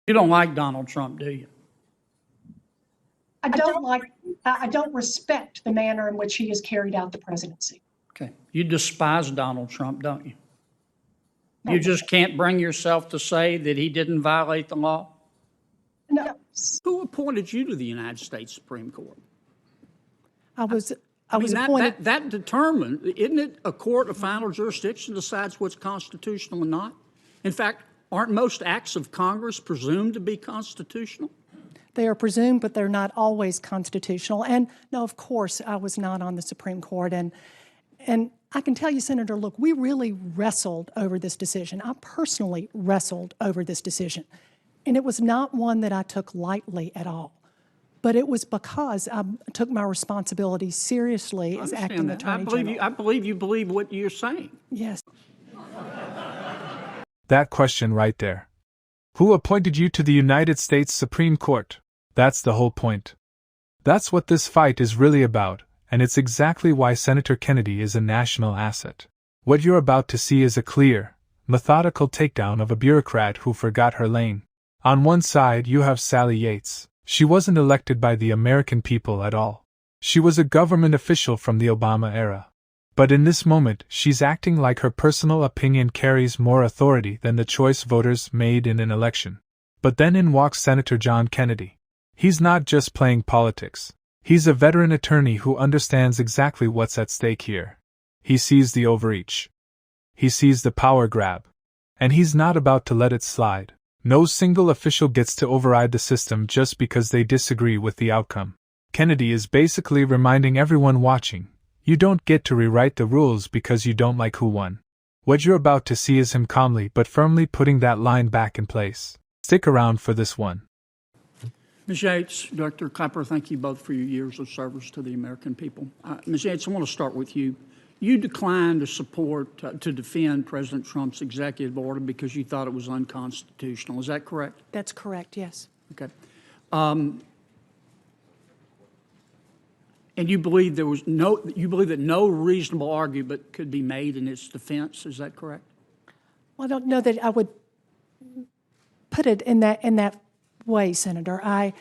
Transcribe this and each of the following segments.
You don't like Donald Trump, do you? I don't respect the manner in which he has carried out the presidency. Okay. You despise Donald Trump, don't you? No. You just can't bring yourself to say that he didn't violate the law? No. Who appointed you to the United States Supreme Court? I was appointed. That determined, isn't it a court of final jurisdiction decides what's constitutional and not? In fact, aren't most acts of Congress presumed to be constitutional? They are presumed, but they're not always constitutional. And no, of course, I was not on the Supreme Court. And I can tell you, Senator, look, we really wrestled over this decision. I personally wrestled over this decision. And it was not one that I took lightly at all. But it was because I took my responsibility seriously as acting Attorney General. I believe you believe what you're saying. Yes. That question right there. Who appointed you to the United States Supreme Court? That's the whole point. That's what this fight is really about, and it's exactly why Senator Kennedy is a national asset. What you're about to see is a clear, methodical takedown of a bureaucrat who forgot her lane. On one side, you have Sally Yates. She wasn't elected by the American people at all. She was a government official from the Obama era. But in this moment, she's acting like her personal opinion carries more authority than the choice voters made in an election. But then in walks Senator John Kennedy. He's not just playing politics. He's a veteran attorney who understands exactly what's at stake here. He sees the overreach. He sees the power grab. And he's not about to let it slide. No single official gets to override the system just because they disagree with the outcome. Kennedy is basically reminding everyone watching, you don't get to rewrite the rules because you don't like who won. What you're about to see is him calmly but firmly putting that line back in place. Stick around for this one. Ms. Yates, Dr. Clapper, thank you both for your years of service to the American people. Ms. Yates, I want to start with you. You declined to support, to defend President Trump's executive order because you thought it was unconstitutional. Is that correct? That's correct, yes. Okay. And you believe that no reasonable argument could be made in its defense. Is that correct? Well, I don't know that I would put it in that way, Senator.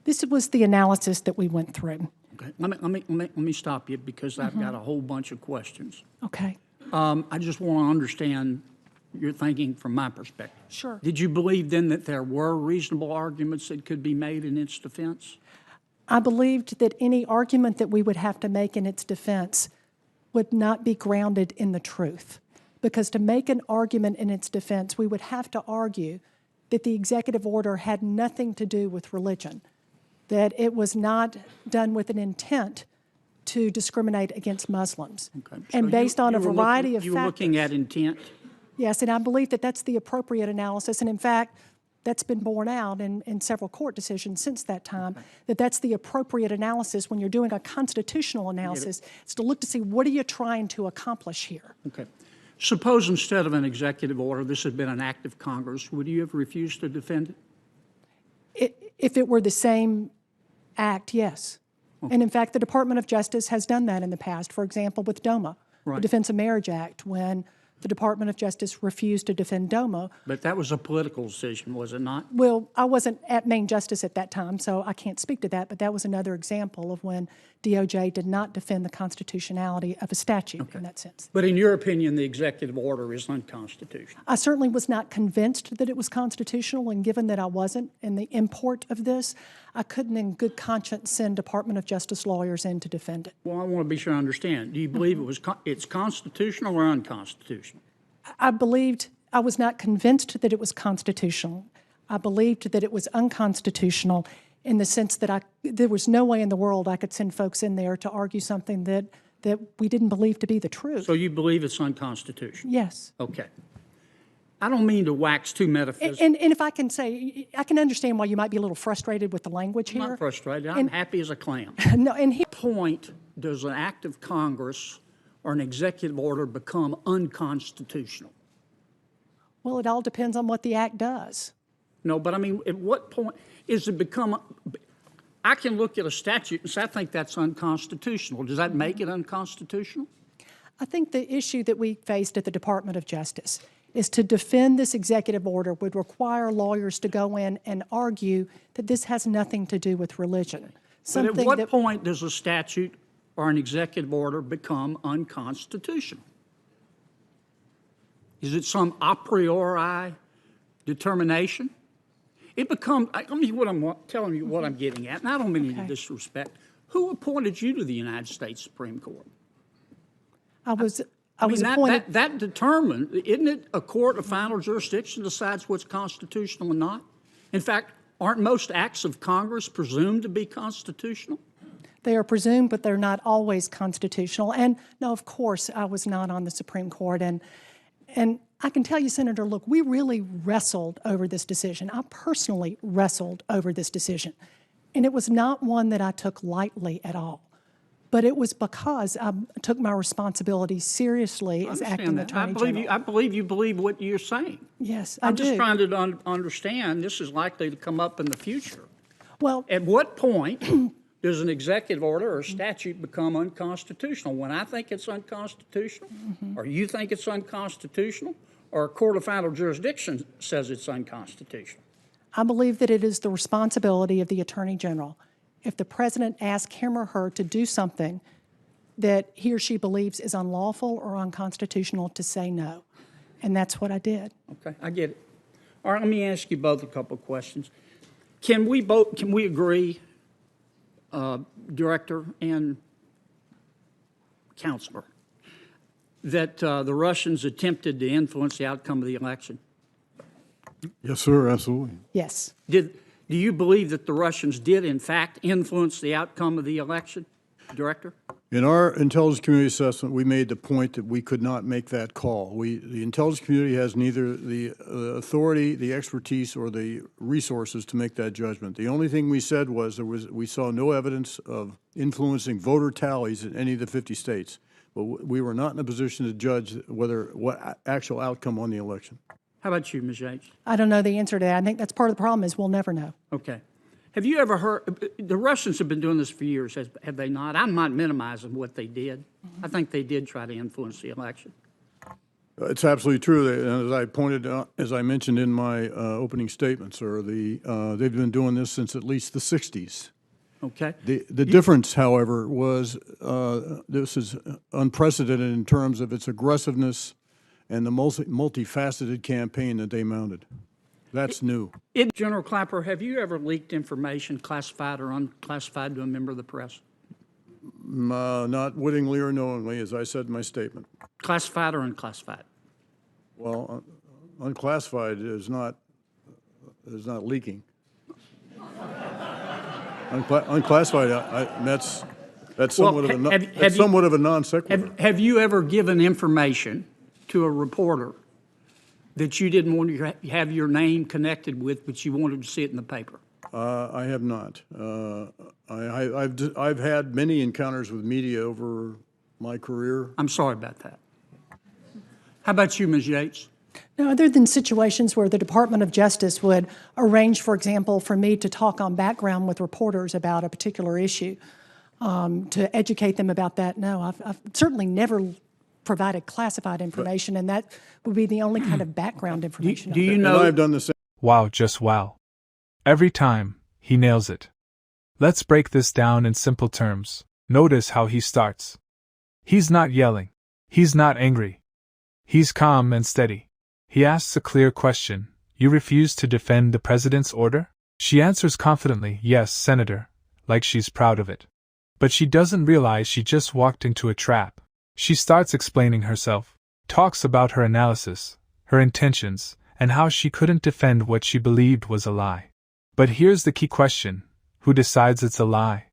This was the analysis that we went through. Okay. Let me stop you because I've got a whole bunch of questions. Okay. I just want to understand your thinking from my perspective. Sure. Did you believe then that there were reasonable arguments that could be made in its defense? I believed that any argument that we would have to make in its defense would not be grounded in the truth. Because to make an argument in its defense, we would have to argue that the executive order had nothing to do with religion, that it was not done with an intent to discriminate against Muslims. Okay. And so based on a variety of factors. You were looking at intent? Yes, and I believe that that's the appropriate analysis. And in fact, that's been borne out in several court decisions since that time, that that's the appropriate analysis when you're doing a constitutional analysis. It's to look to see what are you trying to accomplish here. Okay. Suppose instead of an executive order, this had been an act of Congress, would you have refused to defend it? If it were the same act, yes. Okay. And in fact, the Department of Justice has done that in the past. For example, with DOMA, the Defense of Marriage Act, when the Department of Justice refused to defend DOMA. But that was a political decision, was it not? Well, I wasn't at Main Justice at that time, so I can't speak to that, but that was another example of when DOJ did not defend the constitutionality of a statute in that sense. But in your opinion, the executive order is unconstitutional? I certainly was not convinced that it was constitutional, and given that I wasn't in the import of this, I couldn't in good conscience send Department of Justice lawyers in to defend it. Well, I want to be sure I understand. Do you believe it's constitutional or unconstitutional? I was not convinced that it was constitutional. I believed that it was unconstitutional in the sense that there was no way in the world I could send folks in there to argue something that we didn't believe to be the truth. So you believe it's unconstitutional? Yes. Okay. I don't mean to wax too metaphysical. And if I can say, I can understand why you might be a little frustrated with the language here. I'm not frustrated. I'm happy as a clam. No, and here, At what point does an act of Congress or an executive order become unconstitutional? well, it all depends on what the act does. No, but I mean, at what point is it become, I can look at a statute and say, I think that's unconstitutional. Does that make it unconstitutional? I think the issue that we faced at the Department of Justice is to defend this executive order would require lawyers to go in and argue that this has nothing to do with religion. But at what point does a statute or an executive order become unconstitutional? Is it some a priori determination? It becomes, telling you what I'm getting at, and I don't mean any disrespect. Who appointed you to the United States Supreme Court? I was mean, appointed. that determined, isn't it a court of final jurisdiction decides what's constitutional and not? In fact, aren't most acts of Congress presumed to be constitutional? They are presumed, but they're not always constitutional. And no, of course, I was not on the Supreme Court. And I can tell you, Senator, look, we really wrestled over this decision. I personally wrestled over this decision. And it was not one that I took lightly at all. But it was because I took my responsibility seriously as acting Attorney General. I believe you believe what you're saying. Yes, I do. I'm just trying to understand, this is likely to come up in the future. Well, at what point does an executive order or statute become unconstitutional? When I think it's unconstitutional, or you think it's unconstitutional, or a court of final jurisdiction says it's unconstitutional? I believe that it is the responsibility of the Attorney General, if the President asks him or her to do something that he or she believes is unlawful or unconstitutional, to say no. And that's what I did. Okay, I get it. All right, let me ask you both a couple of questions. Can we agree, Director and Counselor, that the Russians attempted to influence the outcome of the election? Yes, sir, absolutely. Yes. Do you believe that the Russians did, in fact, influence the outcome of the election, Director? In our intelligence community assessment, we made the point that we could not make that call. The intelligence community has neither the authority, the expertise, or the resources to make that judgment. The only thing we said was we saw no evidence of influencing voter tallies in any of the 50 states. But we were not in a position to judge what actual outcome on the election. How about you, Ms. Yates? I don't know the answer to that. I think that's part of the problem is we'll never know. Okay. Have you ever heard, the Russians have been doing this for years, have they not? I'm not minimizing what they did. I think they did try to influence the election. It's absolutely true. As I pointed out, as I mentioned in my opening statement, sir, they've been doing this since at least the 60s. Okay. The difference, however, was this is unprecedented in terms of its aggressiveness and the multifaceted campaign that they mounted. That's new. General Clapper, have you ever leaked information, classified or unclassified, to a member of the press? Not wittingly or knowingly, as I said in my statement. Classified or unclassified? Well, unclassified is not leaking. Unclassified, that's somewhat of a non sequitur. Have you ever given information to a reporter that you didn't want to have your name connected with, but you wanted to see it in the paper? I have not. I've had many encounters with media over my career. I'm sorry about that. How about you, Ms. Yates? Now, other than situations where the Department of Justice would arrange, for example, for me to talk on background with reporters about a particular issue, to educate them about that, no, I've certainly never provided classified information, and that would be the only kind of background information. Do you know? And I've done the same. Wow, just wow. Every time, he nails it. Let's break this down in simple terms. Notice how he starts. He's not yelling. He's not angry. He's calm and steady. He asks a clear question. You refuse to defend the president's order? She answers confidently, yes, Senator, like she's proud of it. But she doesn't realize she just walked into a trap. She starts explaining herself, talks about her analysis, her intentions, and how she couldn't defend what she believed was a lie. But here's the key question: who decides it's a lie?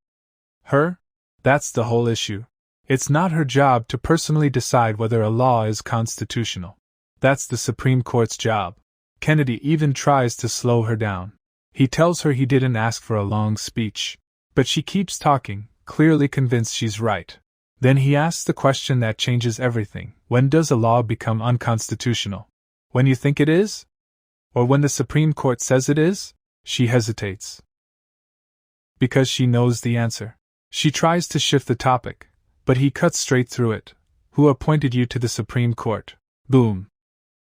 Her? That's the whole issue. It's not her job to personally decide whether a law is constitutional. That's the Supreme Court's job. Kennedy even tries to slow her down. He tells her he didn't ask for a long speech. But she keeps talking, clearly convinced she's right. Then he asks the question that changes everything. When does a law become unconstitutional? When you think it is? Or when the Supreme Court says it is? She hesitates. Because she knows the answer. She tries to shift the topic, but he cuts straight through it. Who appointed you to the Supreme Court? Boom.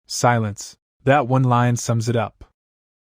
Silence. That one line sums it up.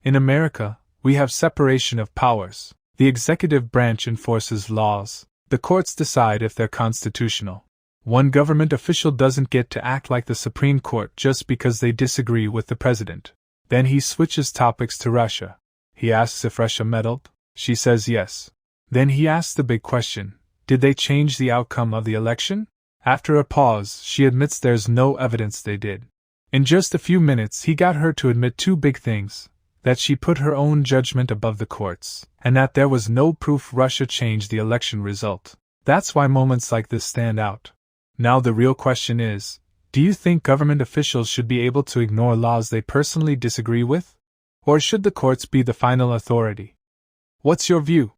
In America, we have separation of powers. The executive branch enforces laws. The courts decide if they're constitutional. One government official doesn't get to act like the Supreme Court just because they disagree with the president. Then he switches topics to Russia. He asks if Russia meddled. She says yes. Then he asks the big question, did they change the outcome of the election? After a pause, she admits there's no evidence they did. In just a few minutes, he got her to admit two big things: that she put her own judgment above the courts, and that there was no proof Russia changed the election result. That's why moments like this stand out. Now the real question is, do you think government officials should be able to ignore laws they personally disagree with? Or should the courts be the final authority? What's your view?